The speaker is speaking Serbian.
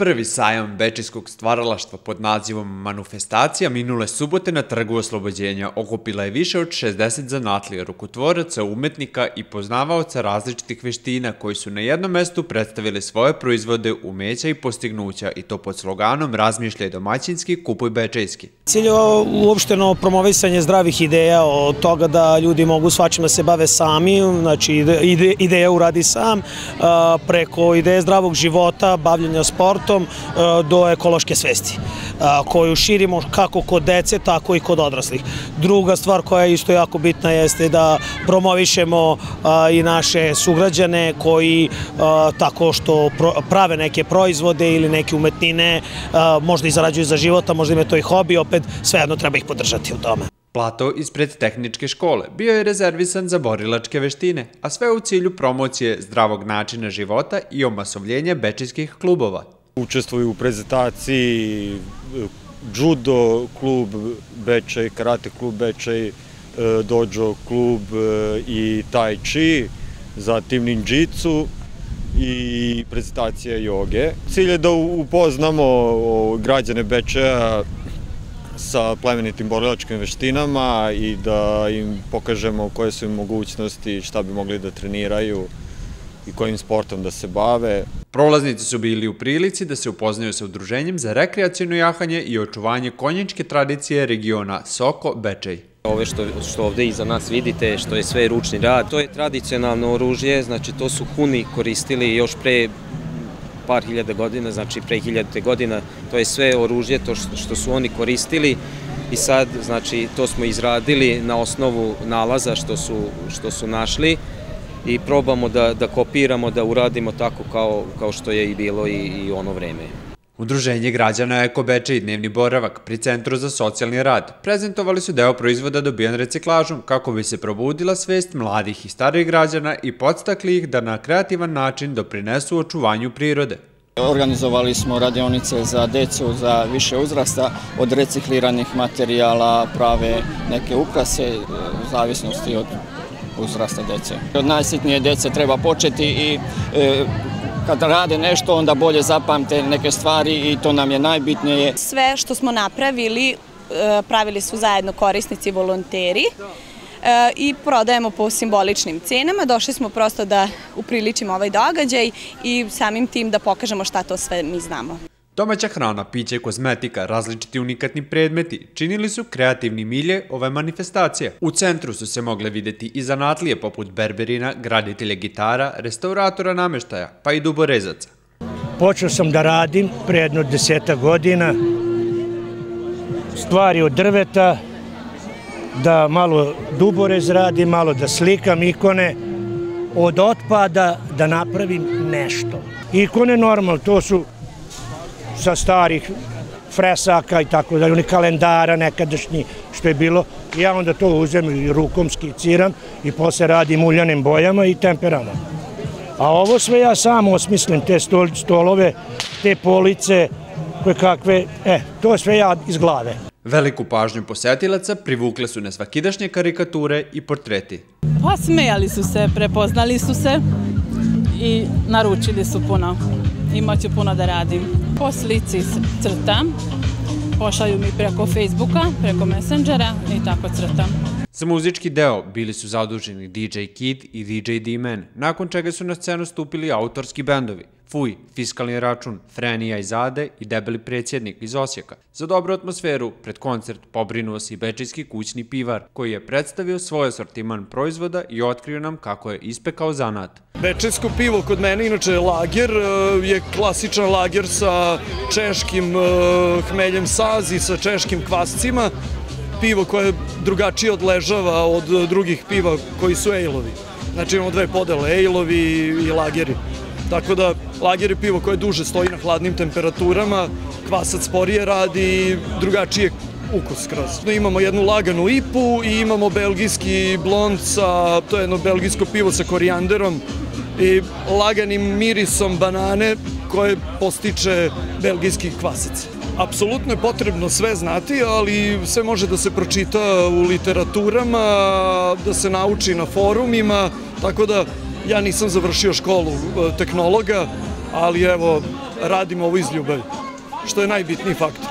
Prvi sajam bečejskog stvaralaštva pod nazivom Manifestacija minule subote na Trgu Oslobođenja okupila je više od 60 zanatlija, rukotvoraca, umetnika i poznavaoca različitih veština koji su na jednom mestu predstavili svoje proizvode, umeća i postignuća i to pod sloganom Razmišljaj domaćinski, kupuj bečejski. Cilj je uopšteno promovisanje zdravih ideja, od toga da ljudi mogu svačim da se bave sami, znači ideja uradi sam, preko ideje zdravog života, bavljenja sportom, do ekološke svesti, koju širimo kako kod dece, tako i kod odraslih. Druga stvar koja je isto jako bitna jeste da promovišemo i naše sugrađane koji tako što prave neke proizvode ili neke umetnine, možda i zarađuju za života, možda im je to i hobi, opet svejedno treba ih podržati u tome. Plato ispred tehničke škole bio je rezervisan za borilačke veštine, a sve u cilju promocije zdravog načina života i omasovljenja bečejskih klubova. Učestvuju u prezentaciji judo klub Bečej, karate klub Bečej, dojo klub i tai chi, zatim ninjitsu i prezentacija joge. Cilj je da upoznamo građane Bečeja sa plemenitim borilačkim veštinama i da im pokažemo koje su im mogućnosti, šta bi mogli da treniraju i kojim sportom da se bave. Prolaznici su bili u prilici da se upoznaju sa udruženjem za rekreaciono jahanje i očuvanje konjičke tradicije regiona Soko Bečej. Ove što ovde iza nas vidite, što je sve ručni rad, to je tradicionalno oružje, znači to su Huni koristili još pre par hiljada godina, znači pre 1000 godina, to je sve oružje to što su oni koristili i sad, znači, to smo izradili na osnovu nalaza što su našli i probamo da kopiramo, da uradimo tako kao što je i bilo i ono vreme. Udruženje građana Eko Bečej i dnevni boravak pri Centru za socijalni rad prezentovali su deo proizvoda dobijan reciklažom kako bi se probudila svest mladih i starijih građana i podstakli ih da na kreativan način doprinesu očuvanju prirode. Organizovali smo radionice za decu za više uzrasta, od recikliranih materijala prave neke ukrase u zavisnosti od uzrasta dece. Od najsitnije dece treba početi i kad rade nešto onda bolje zapamte neke stvari i to nam je najbitnije. Sve što smo napravili, pravili su zajedno korisnici i volonteri i prodajemo po simboličnim cenama. Došli smo prosto da upriličimo ovaj događaj i samim tim da pokažemo šta to sve mi znamo. Domaća hrana, piće, kozmetika, različiti unikatni predmeti činili su kreativni milje ove manifestacije. U centru su se mogle videti i zanatlije poput berberina, graditelja gitara, restauratora nameštaja, pa i duborezaca. Počeo sam da radim pre jedno 10 godina, stvari od drveta, da malo duborez radim, malo da slikam ikone, od otpada da napravim nešto. Ikone normalno, to su sa starih fresaka i tako dalje, oni kalendara nekadašnji što je bilo. Ja onda to uzem i rukom skiciram i posle radim uljanim bojama i temperama. A ovo sve ja sam osmislim, te stolove, te police, koje kakve, to sve ja iz glave. Veliku pažnju posetilaca privukle su nesvakidašnje karikature i portreti. Pa smejali su se, prepoznali su se i naručili su puno. Imaću puno da radim. Po slici crtam, pošalju mi preko Facebooka, preko Messengera i tako crtam. Za muzički deo bili su zaduženi DJ Kid i DJ D-Man, nakon čega su na scenu stupili autorski bendovi Fuj, Fiskalni račun, Frenija iz Ade i Debeli predsjednik iz Osijeka. Za dobru atmosferu pred koncert pobrinuo se i bečejski kućni pivar, koji je predstavio svoj asortiman proizvoda i otkrio nam kako je ispekao zanat. Bečejsko pivo kod mene, inače lager, je klasičan lager sa češkim hmeljem sazi, sa češkim kvascima. Pivo koje drugačije odležava od drugih piva koji su ejlovi. Znači imamo dve podele, ejlovi i lageri. Tako da lager je pivo koje duže stoji na hladnim temperaturama, kvasac sporije radi i drugačije ukus skroz. Imamo jednu laganu IPU i imamo belgijski blond, to je jedno belgijsko pivo sa korijanderom i laganim mirisom banane koje postiče belgijski kvasac. Apsolutno je potrebno sve znati, ali sve može da se pročita u literaturama, da se nauči na forumima, tako da ja nisam završio školu tehnologa, ali evo, radimo ovo iz ljubavi, što je najbitniji faktor.